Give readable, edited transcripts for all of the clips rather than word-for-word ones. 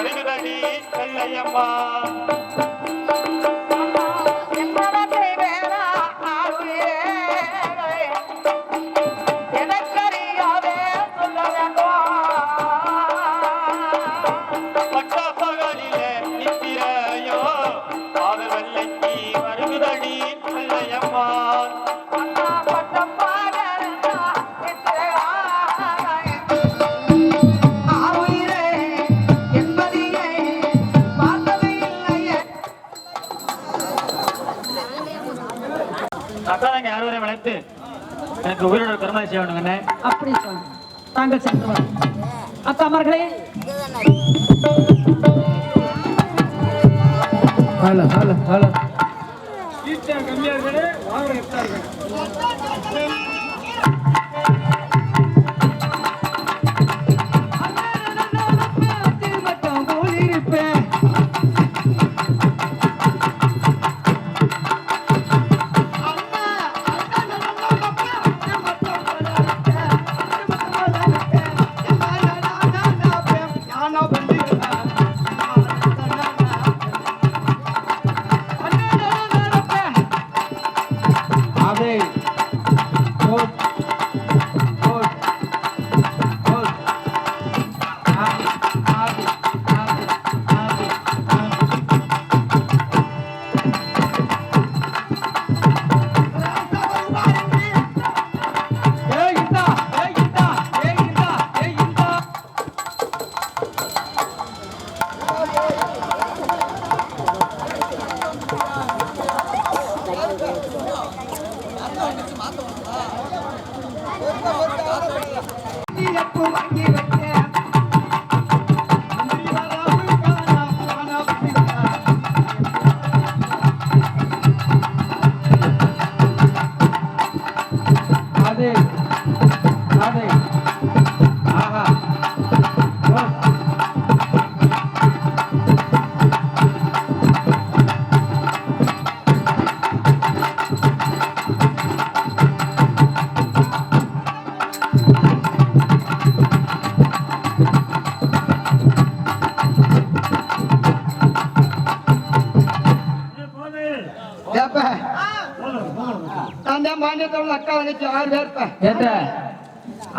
வருகிறடி வெள்ளையம்மா எனக்கு உயிரோட கருணை செய்யணுங்க. அப்படி தாங்கள் சென்று அக்கா அமர்களே ஹலோ ஹலோ ஹலோ கம்மியா இருக்கு வாங்க எத்தா இருக்கு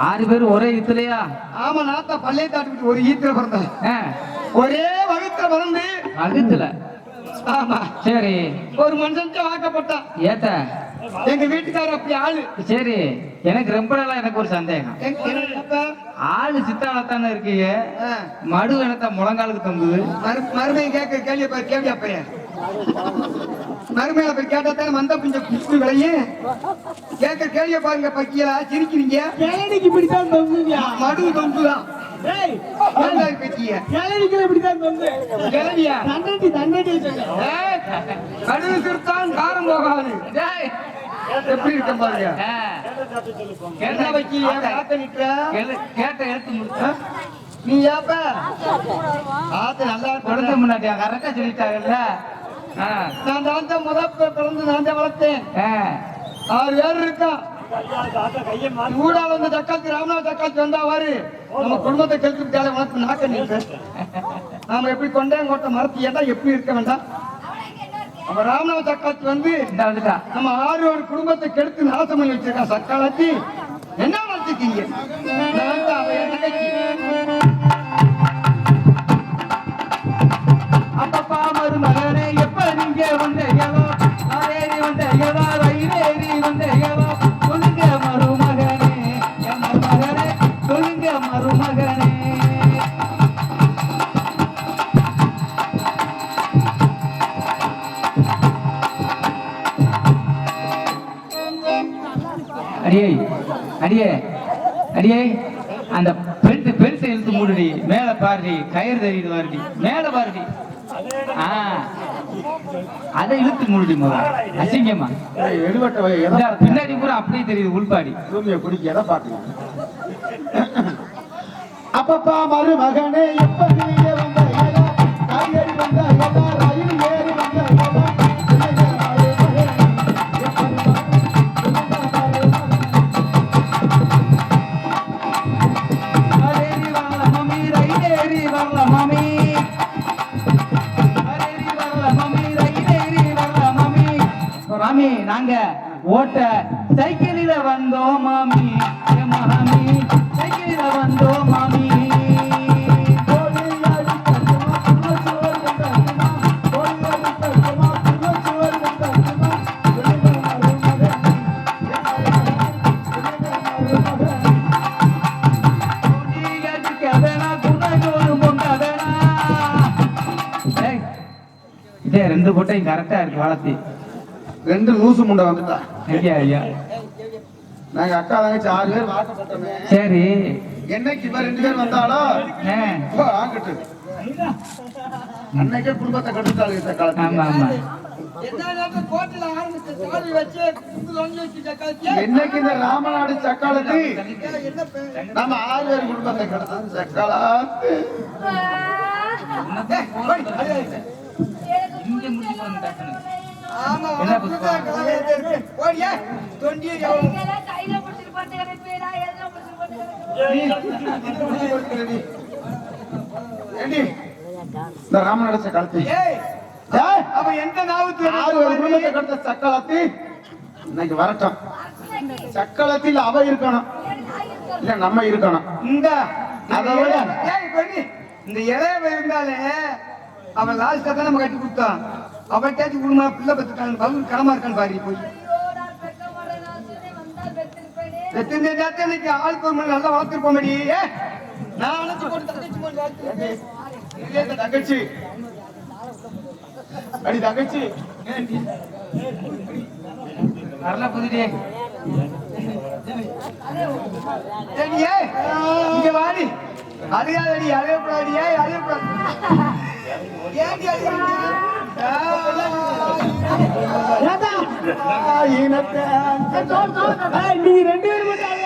ஆறு பேர் ஒரே ஈத்துலையா? ஆமா, நாத்தா பள்ளையை தாட்டிட்டு ஒரு ஈத்துல பிறந்தேன். ஒரே வகுத்துல பிறந்து வகுத்துல. ஆமா சரி. ஒரு மனுஷன் வாக்கப்பட்டான். ஏத்த எங்க வீட்டுக்காரர் அப்படி ஆளு. சரி, எனக்கு ரொம்ப நாளா எனக்கு ஒரு சந்தேகம். ஆளு சித்தாளத்தானே இருக்கீங்க, மடு எனத்த முழங்காலுக்கு தம்புது. மருமையை கேட்க கேள்வி கேள்வியா பையன் மருமையில போய் கேட்டா தானே மந்த பிஞ்ச குஷ்டு விளையும். கேட்க கேள்விய பாருங்க, பக்கியலா சிரிக்கிறீங்க. இப்படித்தான் மடு தொங்குதான் காரம் போகாது. எப்படி இருக்க பாருங்க. என்ன வைக்கிய கேட்ட எடுத்து முடிச்சா நீ ஏப்ப ஆத்து நல்லா தொடர்ந்து முன்னாடி கரெக்டா சொல்லிட்டாங்கல்ல. நான் தான் முதல் பிறந்து நான் தான் வளர்த்தேன். 6 பேர் இருக்கா. ஊடால வந்து தக்காளி ராமநாத தக்காளி வந்தா வாரு நம்ம குடும்பத்தை கெடுத்து உனக்கு நாக்க நின்று நாம எப்படி கொண்ட மரத்தி ஏட்டா எப்படி இருக்க வேண்டாம். நம்ம ராமநாத தக்காளி வந்து நம்ம 6 குடும்பத்தை கெடுத்து நாசம் பண்ணி வச்சிருக்கா. சக்காலத்தி என்ன நினைச்சிருக்கீங்க? அப்பப்பா மருமகனே எப்ப நீங்க வந்தீங்களோ, ஆரேறி வந்தீங்களா, ரயிலேறி வந்தீங்களோ, சொல்லுங்க மருமகனே, என் மருமகனே, சொல்லுங்க மருமகனே. அடியே அடியே அடியே, அந்த பெருசை இழுத்து மூடுடி, மேல பாருடி, கயிறு தெரியுது பாருடி, மேல பாருடி. அதை இழுத்து மூடுடி முதல்ல, அசிங்கமா பின்னாடி பூரா அப்படியே தெரியுது உள்பாடி. குடிக்க பாத்துங்க. அப்பப்பா மருமகனே எப்ப நீங்க வந்த காய்கறி வந்த ரயில் ஏறி வந்த மாமி மாமி நாங்க ஓட்ட சைக்கிளில வந்தோம் மாமி மாமி சைக்கிளில வந்தோம் மாமி ரெண்டு போட்டையும் கரெக்டா இருக்கு வளர்த்தி ரெண்டு லூசு முண்டை வந்துட்டா. ஐயா ஐயா நாங்க அக்கா தங்கச்சி 6 பேர் வாக்கப்பட்டோமே. சரி என்னைக்கு இவ 2 பேர் வந்தாலோ ஆகட்டு அன்னைக்கே குடும்பத்தை கட்டுத்தாள் இந்த காலத்துல. ஆமா ஆமா என்னைக்கு இந்த ராமநாடு சக்காலத்து நம்ம 6 பேர் குடும்பத்தை கட்டுறது சக்காலாத்து. இங்க முடிச்சு போறாங்க இந்த ராமநாடு சக்காலத்து அவ எந்த நாவுக்கு 6 பேர் குடும்பத்தை கட்ட சக்காலத்து இன்னைக்கு வரட்டும். சக்காலத்தில் அவ இருக்கணும் இல்ல நம்ம இருக்கணும். இந்த அதை விட இந்த இளையவ இருந்தாலே அவன் லாஸ்டா தான் நம்ம கட்டி கொடுத்தான். அவன் கேட்டு குடும்பமா பிள்ளை பத்துக்கான் பகுதி கடமா இருக்கான்னு பாரு போய் எத்தனை நேரத்தில் இன்னைக்கு ஆள் பொறுமை நல்லா வளர்த்துருப்போம் மடி. நான் அழைச்சு போட்டு தங்கச்சி அடி தங்கச்சி வரல புதுடே இங்க வாடி அழுகாதடி அழுகப்படாடியே அழுகப்படாது ஏண்டி நீ 2 பேரும் மட்டும்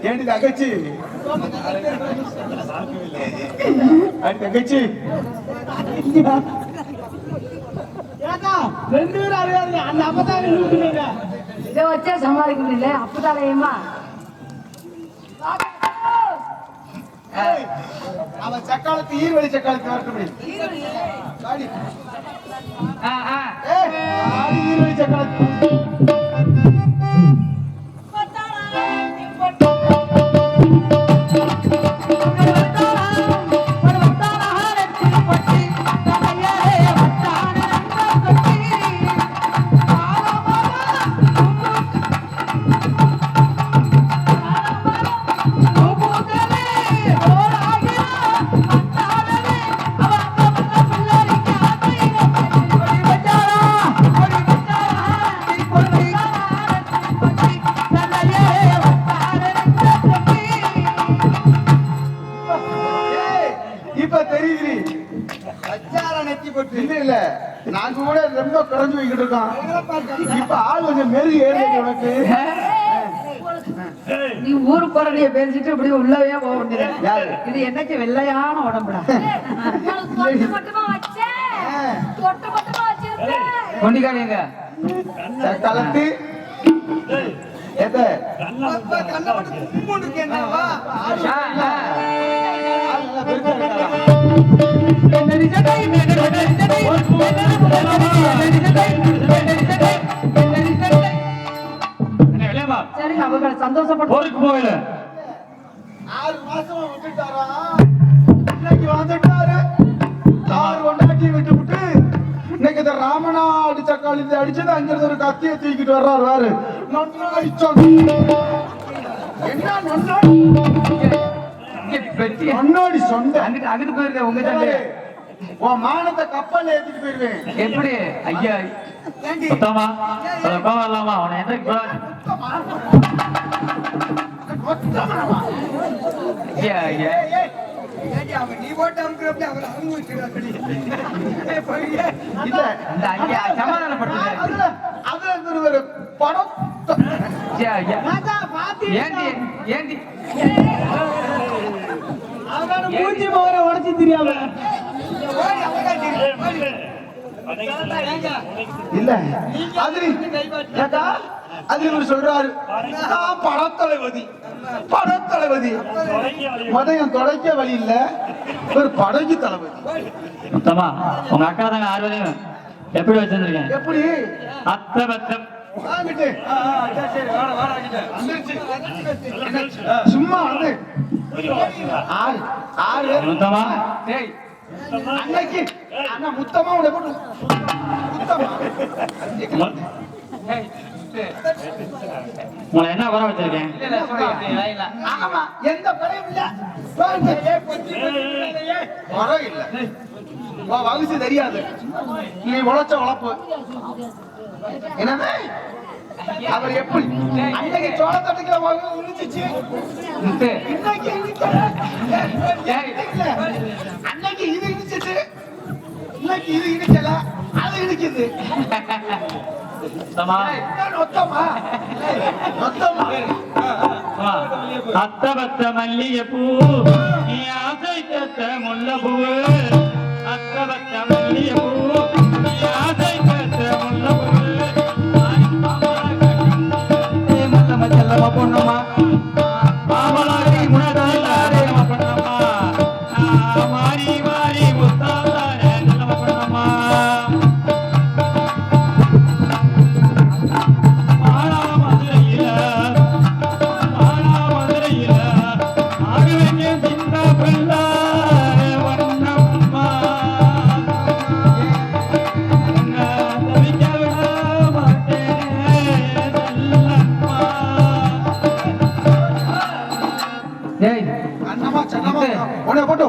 ஏண்டி தங்கச்சி அடி தங்கச்சி 2 பேரும் அழுகாதீங்க. அந்த அப்பதான் நிறுத்துனீங்க. இதை வச்சே சமாளிக்க முடியல அப்பதாலேயுமா அவன் சக்காலத்து ஈர்வழி சக்காலத்து வரட்ட முடியும். ஈர்வழி சக்காலத்து இல்ல நாங்க கூட ரொம்ப குறைஞ்சு வைக்கிட்டு இருக்கோம். இப்ப ஆள் கொஞ்சம் மெருகு ஏறுது உனக்கு. நீ ஊருக்கு போறதைய பேசிட்டு இப்படி உள்ளவே போக வேண்டியது. இது என்னைக்கு வெள்ளையான உடம்புடா. கொண்டிக்காரங்க கலத்து சரி அவங்க சந்தோஷப்பட்டு போருக்கு போகல 6 மாசமா விட்டுட்டாரா இன்னைக்கு வந்துட்டாரு. 6 ஒண்டாட்டி விட்டு விட்டு இன்னைக்கு இந்த ராமநாடு சக்காளி அடிச்சது அங்கிருந்து ஒரு கத்தியை தூக்கிட்டு வர்றாரு வாரு. நொன்னாடி சொந்த அங்கிட்டு அங்கிட்டு போயிருக்க உங்க தம்பி உன் மானத்தை கப்பல்ல ஏத்திட்டு போயிருவேன். எப்படி ஐயா சுத்தமா கோவம் இல்லாமா அவனை எந்த ஐயா ஐயா நீ போட்டு அமுக்கிறப்ப அவர் அனுபவிக்கிறார். இல்ல இந்த ஐயா சமாதானப்படுத்துங்க அதுல ஒரு படம் ஐயா ஐயா ஏண்டி ஏண்டி அவனால மூஞ்சி போற உடச்சி தெரியாம இல்ல அது இவர் சொல்றாரு நான் படத்தளபதி படத்தளபதி மதம் தொலைக்க வழி இல்ல ஒரு படகு தளபதி. சுத்தமா உங்க அக்கா தாங்க 6 எப்படி வச்சிருக்கேன்? எப்படி அத்தபத்தம் வாங்கிட்டு சரி வாடா வாடா கிட்ட சும்மா வந்து ஆறு ஆறு மொத்தமா டேய் அன்னைக்கு அண்ணா முத்தமா உன்னை போட்டு முத்தமா உங்களை என்ன வர வச்சிருக்கேன்? ஆமா எந்த படையும் இல்ல வரம் இல்ல வகுச்சு தெரியாது நீ உழைச்ச உழைப்பு என்னது அவர் எப்படி அன்னைக்கு சோளத்தட்டுக்கிற இடிச்சிச்சு முத்து, இன்னைக்கு அன்னைக்கு இது இடிச்சிச்சு இன்னைக்கு இது இடிக்கல அது இடிக்குது சுத்தமா? நொத்தமா நொத்தமா அத்தபத்த மல்லிகைப்பூ நீ ஆசை தத்த முல்லப்பூ. அத்தபத்த மல்லிகைப்பூ நீ ஆசை தத்த முல்லப்பூ. மல்லம்மா செல்லம்மா பொண்ணம்மா மாமலாரி முனதாரி பொண்ணம்மா மாறி மாறி முத்தாதார செல்லம்மா பொண்ணம்மா. அண்ணமா சன்னமா உன்னை போட்டு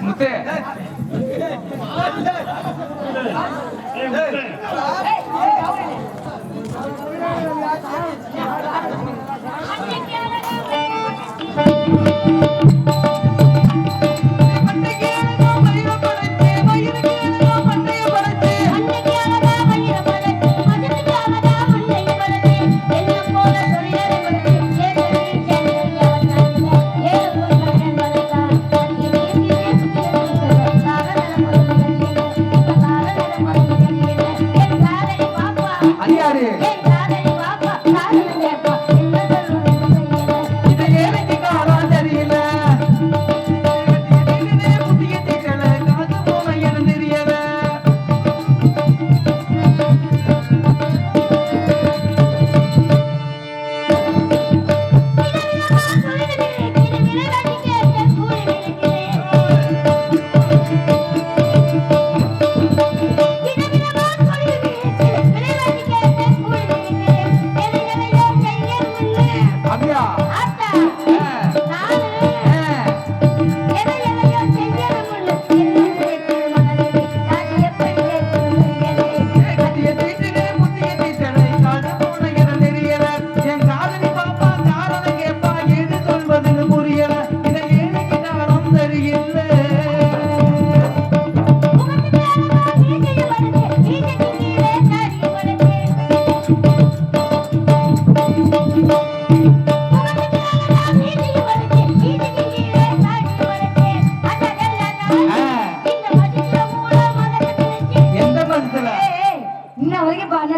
முத்து அடியாரு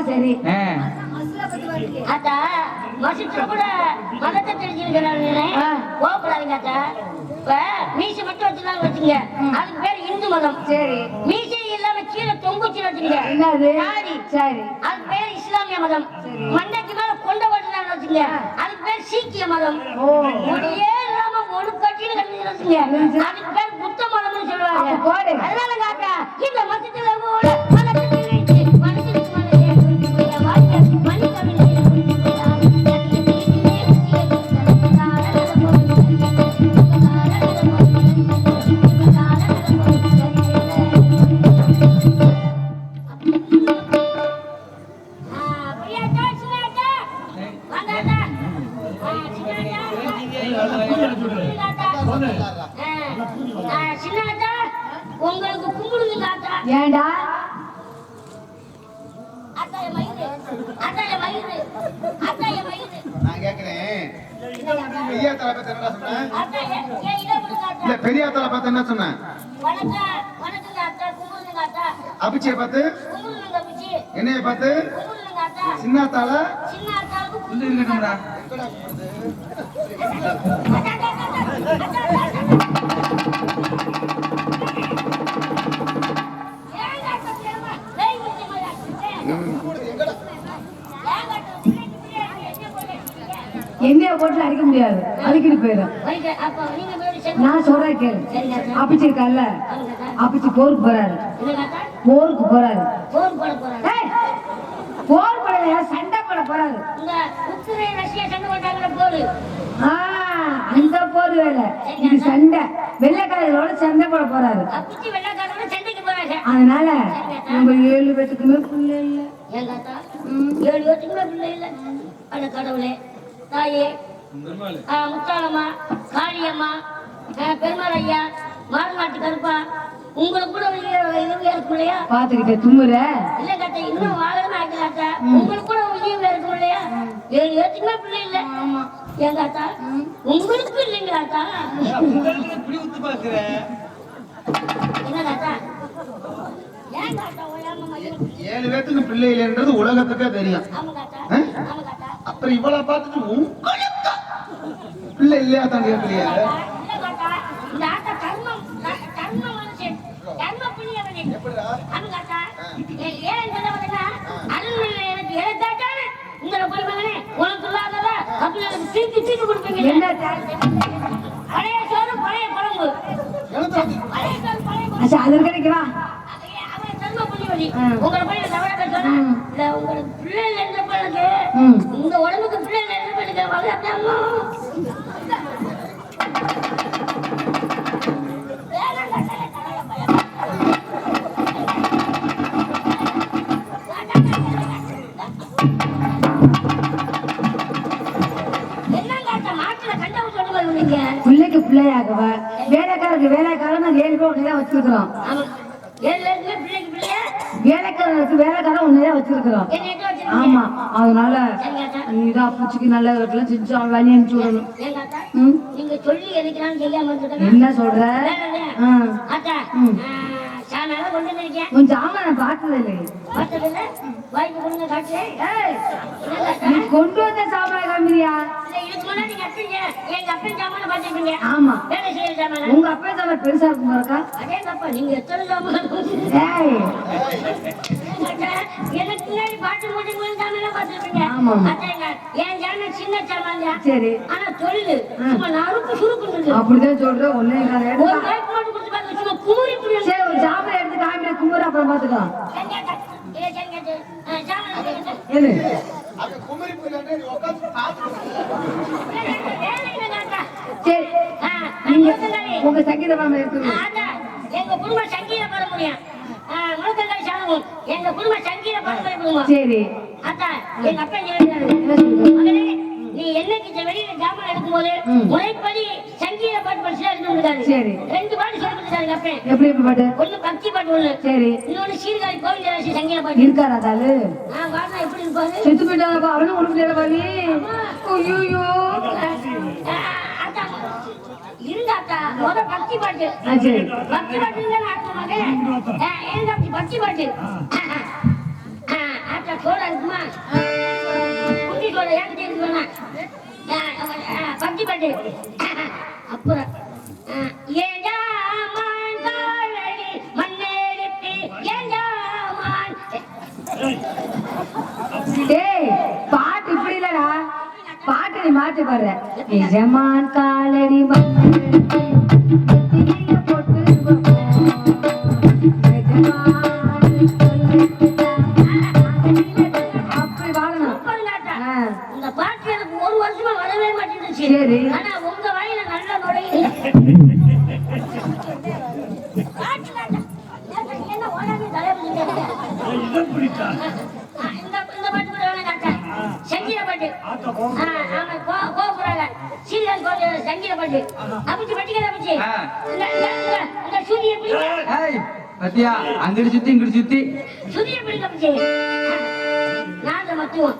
சரி அத்தா மசித்துல கூட மதத்தை தெரிஞ்சுக்கிறாங்க கோபப்படாதீங்க அத்தா. இப்ப மீசை மட்டும் வச்சுதான் வச்சுங்க, அதுக்கு பேர் இந்து மதம். சரி மீசை இல்லாம கீழே தொங்குச்சு வச்சுங்க, என்னது தாடி. சரி அதுக்கு பேர் இஸ்லாமிய மதம். மண்டைக்கு மேல கொண்ட வட்டுதான் வச்சுங்க, அதுக்கு பேர் சீக்கிய மதம். முடியே இல்லாம ஒரு கட்டின்னு கட்டி வச்சுங்க, அதுக்கு பேர் புத்த மதம்னு சொல்லுவாங்க. போடு அதனால காக்கா இந்த மசத்துல கூட மதத்தை தெரிவிச்சு மனுஷனுக்கு மனசே வாழ்க்கை மனிதர்கள் உங்களுக்கு கும்பிடுங்க தாத்தா. ஏண்டா அத்தாய மயிறு அத்தாய மயிறு அத்தாய மயிறு நான் கேக்குறேன் பெரியாத்தலை பத்தி என்ன சொன்னேன் அத்தாய ஏன் இதை விடுங்க இல்ல அத்தா. பெரியாத்தலை பத்தி என்ன சொன்னேன் வணக்கம் வணக்கங்க அத்தா, கும்பிடுங்க அத்தா, அபிச்சியை பார்த்து கும்பிடுங்க பிச்சி, என்னைய பார்த்து கும்பிடுங்க அத்தா. சின்னாத்தால சின்ன அத்தாவுக்கு வந்து இருக்கட்டும்டா. அடிக்க முடியாது, அடிக்கடி போயிடும். அப்ப நீங்க போய் செஞ்சு நான் சொல்றேன் கேளு. அப்பிச்சு இருக்கால, அப்பிச்சு போருக்கு போறாரு. என்ன தாத்தா போருக்கு போறாரு. போர் போட போறாங்க. ஏய், போர் போடலையா, சண்டை போட போறாரு. இந்த உக்ரைன் ரஷ்யா சண்டை போட்டாங்கல போரு. அந்த போர் வேலை இது சண்டை. வெள்ளைக்காரர்களோட சண்டை போட போறாரு. அப்பிச்சு வெள்ளக்காரரோட சண்டைக்கு போறாங்க. அதனால நம்ம 7 பேத்துக்குமே பிள்ளை இல்லை. ஏன் தாத்தா 7 பேத்துக்குமே பிள்ளை இல்லை? அட கடவுளே, தாயே, முத்தாளம்மா, காளியம்மா, பெருமாள் ஐயா, மாறுநாட்டு கருப்பா, உங்களுக்கு கூட இருக்கும் இல்லையா? பாத்துக்கிட்ட தும்முற இல்ல தாத்தா, இன்னும் வாழணும் ஆக்கலாத்தா. உங்களுக்கு கூட இருக்கும் இல்லையா? 7 பேத்துக்குமே பிள்ளை இல்லை. ஏன் தாத்தா உங்களுக்கு இல்லைங்களாத்தா? என்ன தாத்தா? ஏன் தாத்தா ஓயாம மயிறு? 7 பேத்துக்கு பிள்ளை இல்லைன்றது உலகத்துக்கே தெரியும். ஆமா தாத்தா, ஆமா தாத்தா. அப்புறம் இவ்வளவு பார்த்துட்டு உங்களுக்கு பிள்ளை இல்லையா தான் கேட்கலையா? இல்ல தாத்தா, இந்த ஆத்தா கர்ம மனுஷன், கர்ம புண்ணியவனே. ஆமா தாத்தா. ஏன் சொல்ல வந்தேன்னா, அருள்மொழியில எனக்கு எழுத்தாட்டானே உங்களை போய் மகனே உனக்கு இல்லாததா அப்படி எனக்கு தீர்த்து கொடுப்பீங்க. என்ன பழைய சோறு பழைய குழம்பு, பழைய சோறு பழைய குழம்பு. அச்சா அது கிடைக்குவா? அவன் கர்ம புண்ணியவனி. உங்களை போய் தவறாக சொன்னா, இல்ல உங்களுக்கு பிள்ளை இருந்த பிள்ளைக்கு இந்த உடம்புக்கு பிள்ளை இருந்த பிள்ளைக்கு வளர்த்தாமோ பிள்ளைக்கு பிள்ளையாகவ வேலைக்காரருக்கு வேலைக்காரன் நாங்க 7 பேர் ஒண்ணுதான் வச்சிருக்கிறோம். வேலைக்காரனுக்கு வேலைக்காரன் ஒண்ணுதான் வச்சிருக்கிறோம். ஆமா, அதனால நீதான் பூச்சிக்கு நல்ல வீட்டுல செஞ்சு அவன் வழி அனுப்பிச்சு விடணும். நீங்க சொல்லி எனக்கு நான் செய்யாம என்ன சொல்ற? கொஞ்சம் ஆமா, நான் பார்த்தது இல்லையே. நீ கொண்டு வந்த சாமான காமிரியா? ஆமா, உங்க அப்பா சாமான் பெருசா இருக்கும் பாருக்கா. நீங்க எத்தனை சாமான பாட்டு ஆமா. என் ஜாமன் சின்ன சாமான் தான். சரி, ஆனா தொழில் நறுக்கு சுருக்குன்னு அப்படிதான் சொல்றேன். ஒண்ணு ஒரு வாய்ப்பு மட்டும் கொடுத்து பாருங்க, சும்மா குமுறி புரியும். சரி, ஒரு சாமான் எடுத்து காமில கும்புற, அப்புறம் பாத்துக்கலாம். எது சரி, நீங்க உங்க சங்கீத பாடம் எடுத்து எங்க குடும்பம் சங்கீத பாட முடியும். முழுக்கங்காய் சாதகம் எங்க குடும்பம் சங்கீத பாடம். சரி, அத்தா எங்க அப்பா மகனே, நீ என்னைக்கு வெளியில ஜாமான் எடுக்கும் போது முறைப்படி சங்கீத பாட்டு படிச்சுதான் எடுத்து முடியாது. சரி, 2 பாட்டு சொல்லி கொடுத்தாரு அப்ப. எப்படி பாட்டு? ஒண்ணு பக்தி பாட்டு, ஒண்ணு சரி, இன்னொன்னு சீர்காழி கோவில் சங்கீத பாட்டு. இருக்காரா தாலு? நான் பாடுனா எப்படி இருப்பாரு? செத்து போயிட்டாங்க அவனும் உனக்கு பாலி. ஐயோ இருந்தாத்தா முத பக்தி பாட்டு. சரி, பக்தி பாட்டு பக்தி பாட்டு ஆத்தா சோழ இருக்குமா? குண்டி சோழ ஏன் இருக்குமா? பக்தி பாட்டு. அப்புறம் பாட்டு இப்படி இல்லடா, பாட்டு நீ மாற்றி பாடுற. எஜமான் காலடி போட்டு அப்படி வாழணும். இந்த பாட்டு எனக்கு 1 வருஷமா வரவே மாட்டேங்குது. சரி, ஆனா உங்க வாயில நல்ல நுழையுது. என்ன ஓடாது தலைவலி சங்கீத பாட்டு. கோபுராங்க சீரியல் சங்கீத பாட்டு. அப்படி பட்டிக்கல அப்படி இந்த சூரிய பத்தியா அங்கிட்டு சுத்தி இங்கிட்டு சுத்தி சூரிய பிடிக்க அப்படி நாத மத்துவம்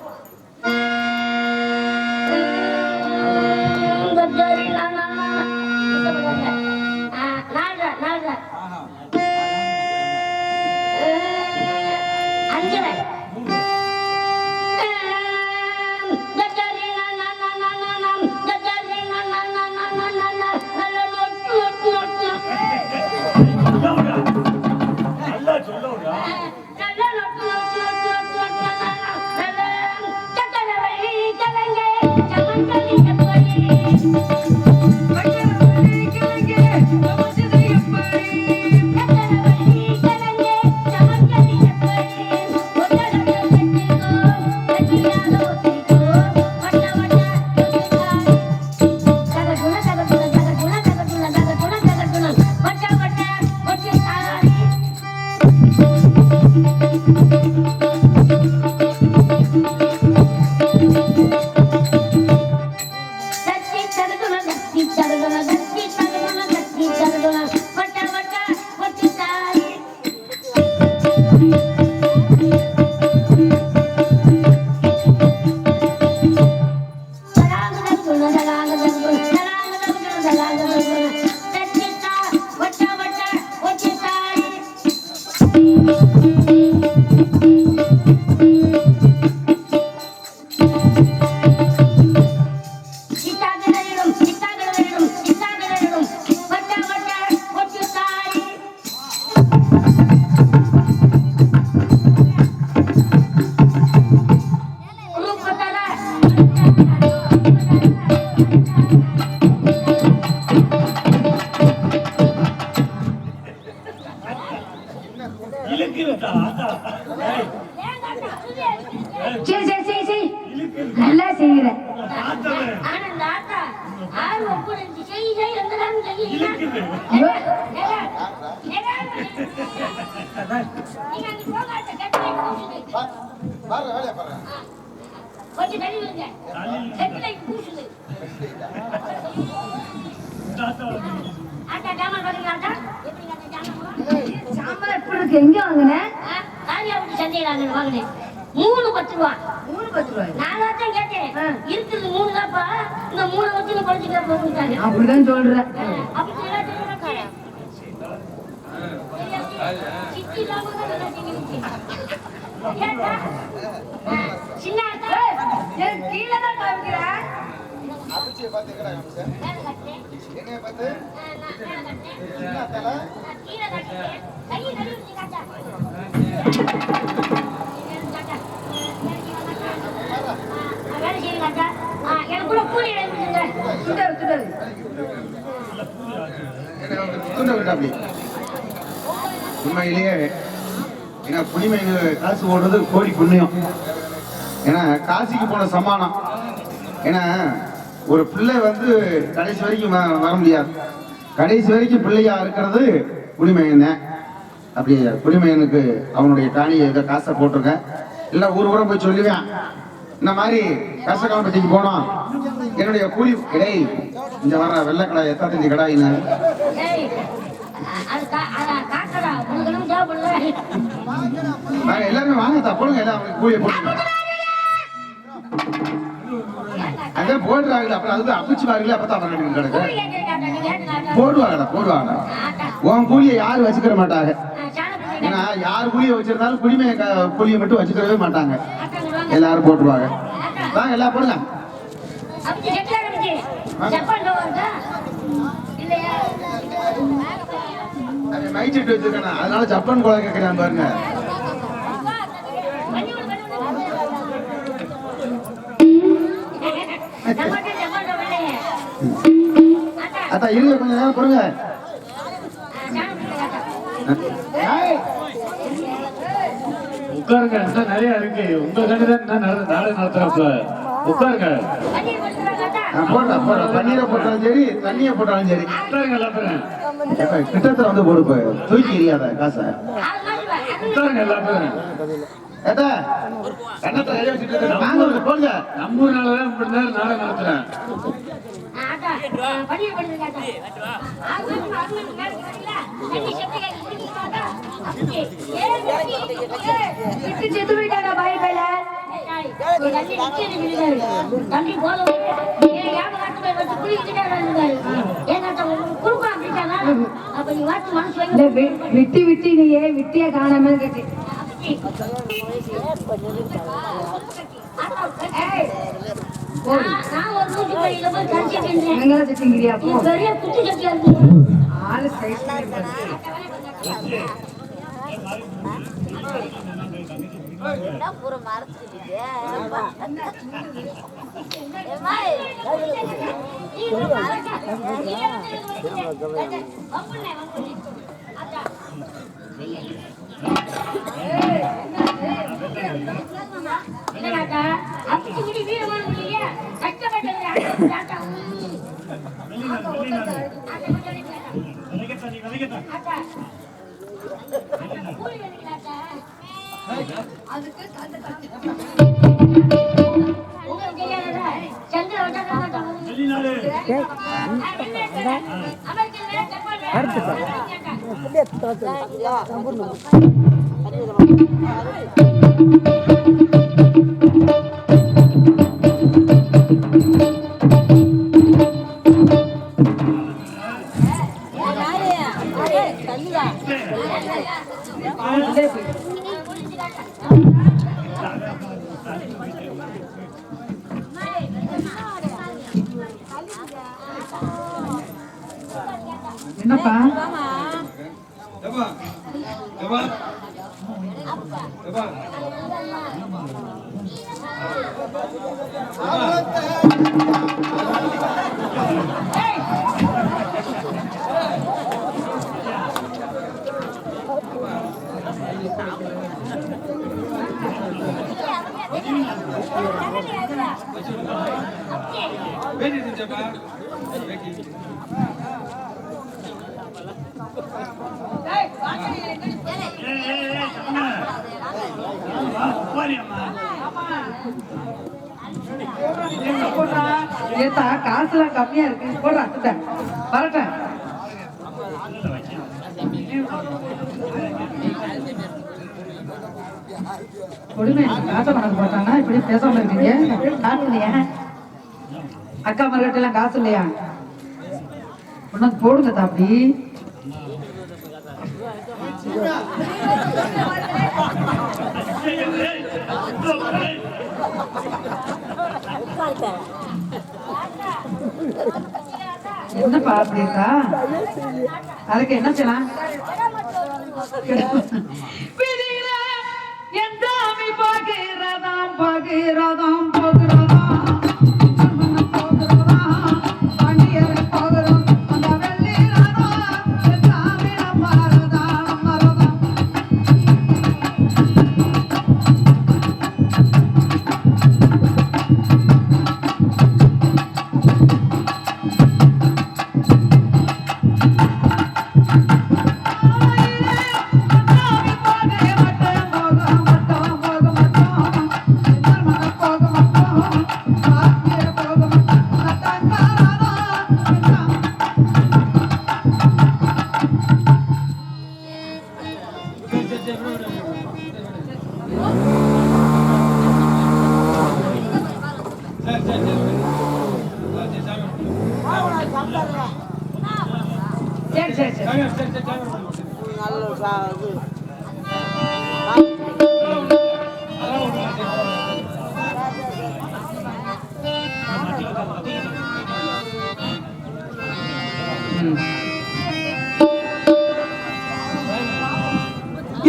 Come on, ஏன் தாத்தா அழுதே அழுதீங்க? சரி சரி சரி சரி நல்லா செய்யற. ஆனா இந்த ஆத்தா ஆர்வம் கூட இருந்துச்சு. செய் எங்கதான் செய்யுங்க. நீங்க அங்க போகாத கட்டிலை பூசுது. கொஞ்சம் தள்ளி விடுங்க. கட்டிலை பூசுது. ஆத்தா ஜாமான் பாத்தீங்களா ஆத்தா? எப்படி ஆத்தா ஜாமான்? சாம்பார் எப்படி இருக்கு? எங்க வாங்கின? காரியா விட்டு சந்தையில அங்க வாங்கினேன். 3 10 ரூபா. 3 10 ரூபாய். நான் தான் கேட்டேன். இருக்குது 3 தான்ப்பா. இந்த 3 வச்சு நீ படிச்சுக்கிற போட்டுட்டாங்க. அப்படிதான் சொல்ற. அப்படி எல்லாம் சொல்றாங்க. சித்தி இல்லாம தான் நல்லா செஞ்சிருச்சு. கேட்டா? சின்ன அக்கா, ஏன் கீழே தான் காமிக்கிற? மேல கட்டேன். நான் மேல கட்டேன். கீழே கட்டேன். கை நடுவுச்சு காட்டா. வேலை செய்யுங்க அக்கா. எனக்கு கூட கூலி எடுத்துங்க. சுடர் சுடர். துண்ட விட்டாப்படி உண்மையிலேயே ஏன்னா புனிமைக்கு காசு போடுறது கோடி புண்ணியம். ஏன்னா காசிக்கு போன சமானம். ஏன்னா ஒரு பிள்ளை வந்து கடைசி வரைக்கும் வர முடியாது. கடைசி வரைக்கும் பிள்ளையா இருக்கிறது புனிமையன் தான். அப்படி புனிமையனுக்கு அவனுடைய காணியை ஏதோ காசை போட்டிருக்கேன். இல்லை ஊர் ஊரம் போய் சொல்லுவேன், இந்த மாதிரி கஷ்டகாலப்பட்டிக்கு போனோம், என்னுடைய கூலி கிடை இங்க வர்ற வெள்ளக்கடை எத்தாத்தஞ்சு கடாயின்னு எல்லாருமே வாங்கத்தா போடுங்க. எல்லாம் அவங்களுக்கு கூலியை போடுங்க. அதான் போடுறாங்களே, அப்புறம் அதுக்கு அப்பிச்சு பாருங்களே, அப்பதான் அவங்க கிடக்கு போடுவாங்கடா போடுவாங்க. உன் கூலியை யாரும் வச்சுக்கிற மாட்டாங்க. ஏன்னா யார் கூலியை வச்சிருந்தாலும் குடிமை கூலியை மட்டும் வச்சுக்கவே மாட்டாங்க. எல்லாரும் போட்டுருவாங்க. வாங்க எல்லாம் போடுங்க. மைச்செட்டு வச்சிருக்கேன், அதனால ஜப்பான் குழந்தை கேட்கிறேன் பாருங்க. அதான் இருங்க, கொஞ்சம் நேரம் கொடுங்க. உட்காருங்க, இன்னும் நிறைய இருக்கு. உங்க கண்டுதான் நாளை நடத்துறப்ப உட்காருங்க. போட்டா போட்டா தண்ணீரை போட்டாலும் சரி, தண்ணியை போட்டாலும் சரி. உட்காருங்க எல்லாரும். கிட்டத்துல வந்து போடு, போய் தூக்கி எரியாத காசை. உட்காருங்க எல்லாரும். ஏட்டா கண்ணத்தை கையை வச்சுட்டு இருக்க, வாங்க போடுங்க. நம்ம ஊர்னாலதான் இப்படி நேரம் நாளை நடத்துறேன். செத்து போயிட்டாடா பாய் பையில. தம்பி போதும் விட்டு விட்டு நீயே விட்டிய காணாம கேட்டு நான் ஒரு நூற்றி பள்ளியில போய் கழிச்சிட்டு எங்களை செஞ்சுங்கிறியா போ. பெரிய குட்டி சட்டியா இருக்கு. ஆளு சைஸ் பூரா மறைச்சிக்கிட்டு அப்படி வீரமான முடியல கஷ்டப்பட்டது. என்னப்பா Hey! ஏத்தா காசுலாம் கம்மியா இருக்கு போடுறா வரட்டேன். கொடுமை காசை கணக்கு போட்டானா இப்படி பேசாம இருக்கீங்க? காசு இல்லையா அக்கா மரகிட்ட எல்லாம் காசு இல்லையா? உனக்கு போடுங்க தாப்பி. என்னப்பா அப்படி இருக்கா? அதுக்கு என்ன செய்யலாம்? பகிரதாம் பகிரதாம் பகிரதாம் பண்டியர் பகிரம் அந்த வெள்ளி ரதம் தாமிரம் மரதாம் மரதாம். சரி சரி சரி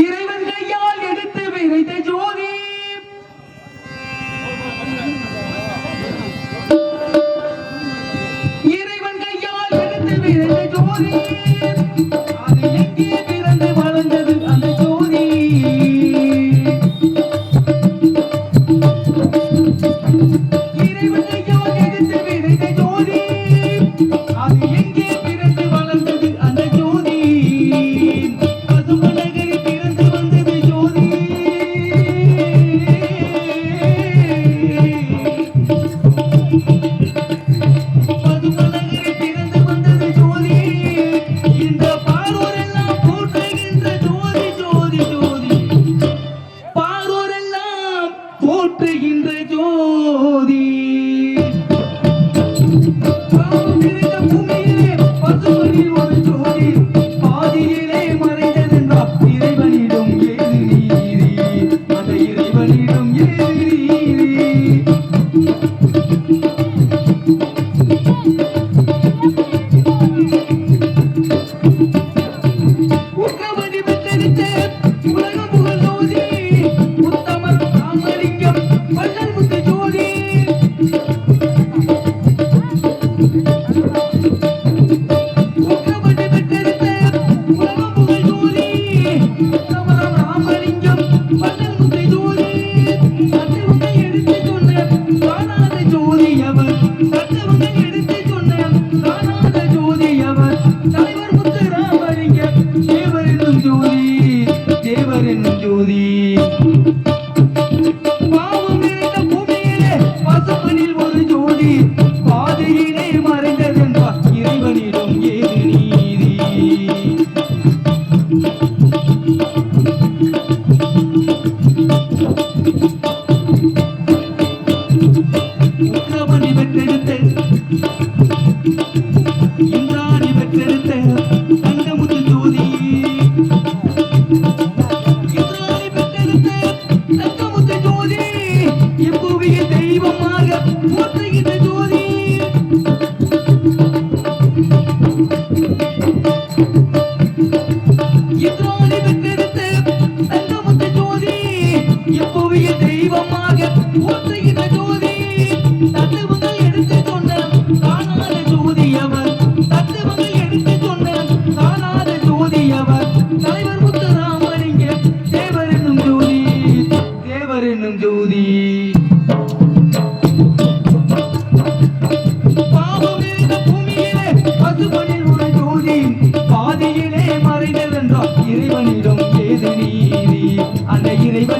இறைவன் கையால் எடுத்து விதைத்த ஜோதி இறைவன் கையால் எடுத்து விதைத்த ஜோதி அது எங்கே பிறந்து வளர்ந்தது அந்த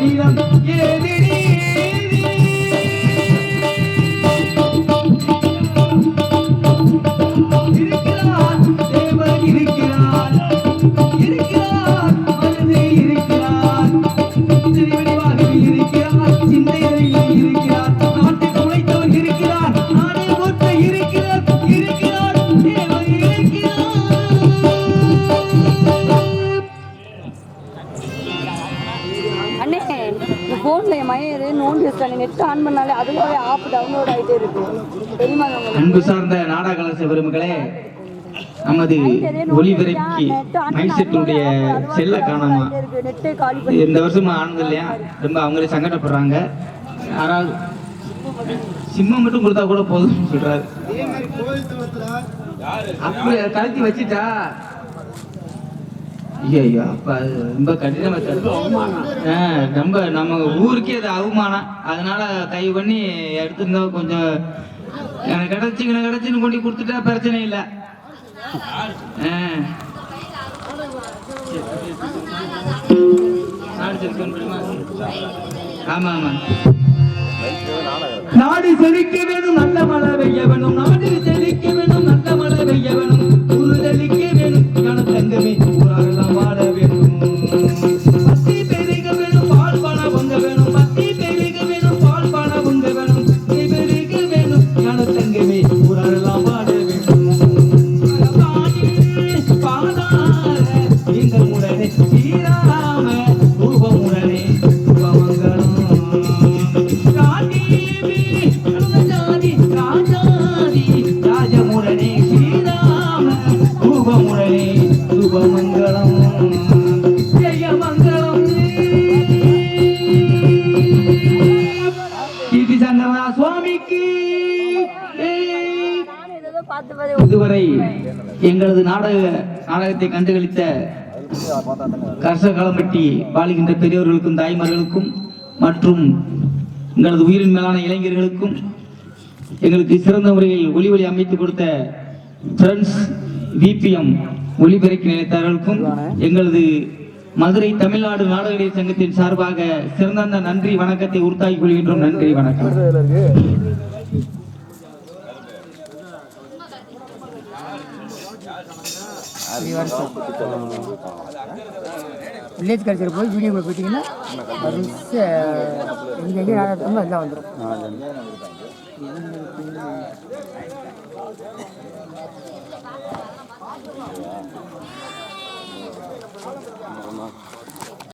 கடினம் ஏதிடி இருக்கிறான் தேவன் இருக்கிறான் இருக்கிறான் மனதே இருக்கிறான் திருவடிவாகவே இருக்கிறான் சிந்தையிலே இருக்கிறான் நாட்டை குலைத்தவன் இருக்கிறான் நானே ஒத்த இருக்கிறான் இருக்கிறான் தேவன் இருக்கிறான். அண்ணே இந்த ஃபோனில் என் மையம் எதையும் நோண்டி வச்சிட்டாங்க. நெட் ஆன் பண்ணாலே அதுவே ஆப் டவுன்லோட் ஆகிட்டே இருக்கு. தெரியுமா உங்களுக்கு? அன்பு சார்ந்த நாடக கலைஞர் பெருமக்களே, நமது ஒளிபரப்பி மைசெட்டுடைய செல்ல காணாமா நெட்டே காலி பண்ணி இந்த வருஷம் ஆனது இல்லையா, ரொம்ப அவங்களே சங்கடப்படுறாங்க. யாராவது சிம்மம் மட்டும் கொடுத்தா கூட போதும் சொல்றாரு. அப்படி கழட்டி வச்சுட்டா ஐயோ அப்ப அது ரொம்ப கடினமா ரொம்ப நம்ம ஊருக்கே அது அவமானம். அதனால கை பண்ணி எடுத்திருந்தா கொஞ்சம் எனக்கு கிடைச்சுன்னு கொண்டு கொடுத்துட்டா பிரச்சனை இல்லை. ஆமா ஆமா. நாடு செழிக்க வேணும் நல்ல மழை பெய்ய வேணும், நாடு செழிக்க வேணும் நல்ல மழை பெய்ய வேணும், உருதளிக்க வேணும் ஞான தங்கமே ஊரெல்லாம் வாழ வேணும், பத்தி பெருக வேணும் பால் பண பொங்க வேணும், பத்தி பெருக வேணும் பால் பண பொங்க வேணும், பெருக வேணும் ஞான தங்கமே ஊரெல்லாம் வாழ வேணும். பாதார எங்கள் உடனே ஸ்ரீராம ரூபமுடனே சுபமங்கலம் ராஜமுடனே ஸ்ரீராம ரூபமுடனே சுபமங்கலம் ஜெயமங்கலம். இது சங்கரா சுவாமிக்கு. இதுவரை எங்களது நாடகத்தை கண்டுகளித்த கர்சகாலம்பட்டி வாழுகின்ற பெரியவர்களுக்கும் தாய்மார்களுக்கும் மற்றும் எங்களது உயிரின் மேலான இளைஞர்களுக்கும் எங்களுக்கு சிறந்த முறையில் ஒளி அமைத்துக் கொடுத்த ஃப்ரெண்ட்ஸ் விபிஎம் ஒளிபெருக்கி நிலையத்தார்களுக்கும் எங்களது மதுரை தமிழ்நாடு நாடகநடிகர் சங்கத்தின் சார்பாக சிறந்த நன்றி வணக்கத்தை உறுத்தாக்கிக் கொள்கின்றோம். நன்றி வணக்கம். வில்லேஜ் கல்ச்சர் போய் வீடியோ போயிட்டீங்கன்னா எங்கெங்கே நடத்துமோ எல்லாம் வந்துடும்.